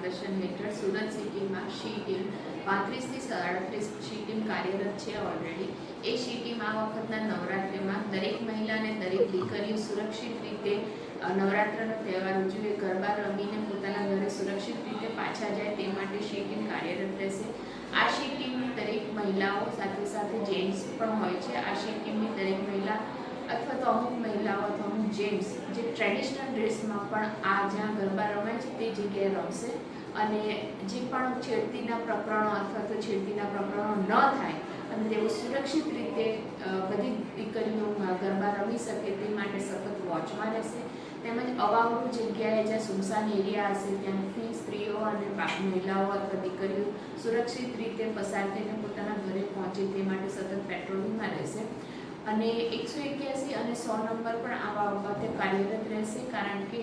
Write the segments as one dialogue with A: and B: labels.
A: માર્ગદર્શન હેઠળ સુરત સિટીમાં શી ટીમ 35 થી 37 શી ટીમ કાર્યરત છે ઓલરેડી. એ શી ટીમ આ વખતના નવરાત્રિમાં દરેક મહિલા અને દરેક દીકરીઓ સુરક્ષિત રીતે નવરાત્રનો તહેવાર ઉજવે, ગરબા રમીને પોતાના ઘરે સુરક્ષિત રીતે પાછા જાય તે માટે શી ટીમ કાર્યરત રહેશે. આ શી ટીમની દરેક મહિલાઓ સાથે સાથે જેન્ટ્સ પણ હોય છે. આ શી ટીમની દરેક મહિલા અથવા તો અમુક મહિલાઓ અથવા અમુક જેન્ટ્સ જે ટ્રેડિશનલ ડ્રેસમાં પણ આ જ્યાં ગરબા રમાય છે તે જગ્યાએ રમશે અને જે પણ છેડતીના પ્રકરણો અથવા તો છેડતીના પ્રકરણો ન થાય અને તેઓ સુરક્ષિત રીતે બધી દીકરીઓ ગરબા રમી શકે તે માટે સતત વોચમાં રહેશે. તેમજ અવાવરું જગ્યાએ જ્યાં સુમસાન એરિયા હશે ત્યાંથી સ્ત્રીઓ અને મહિલાઓ અથવા દીકરીઓ સુરક્ષિત રીતે પસાર થઈને પોતાના ઘરે પહોંચે તે માટે સતત પેટ્રોલિંગમાં રહેશે. અને 181 અને 100 નંબર પણ આવા બાબતે કાર્યરત રહેશે, કારણ કે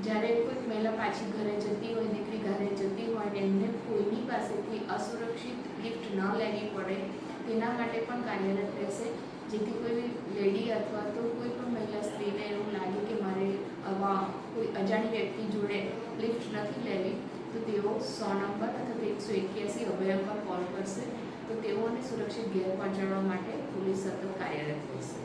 A: જ્યારે કોઈક મહિલા પાછી ઘરે જતી હોય, દીકરી ઘરે જતી હોય ને એમને કોઈની પાસેથી અસુરક્ષિત લિફ્ટ ન લેવી પડે તેના માટે પણ કાર્યરત રહેશે, જેથી કોઈ લેડી અથવા તો કોઈ પણ મહિલા સ્ત્રીને એવું લાગે કે મારે આવા કોઈ અજાણી વ્યક્તિ જોડે લિફ્ટ નથી લેવી તો તેઓ 100 નંબર અથવા તો 181 અભય પર કોલ કરશે તો તેઓને સુરક્ષિત ઘેર પહોંચાડવા માટે પોલીસ સતત કાર્યરત રહેશે.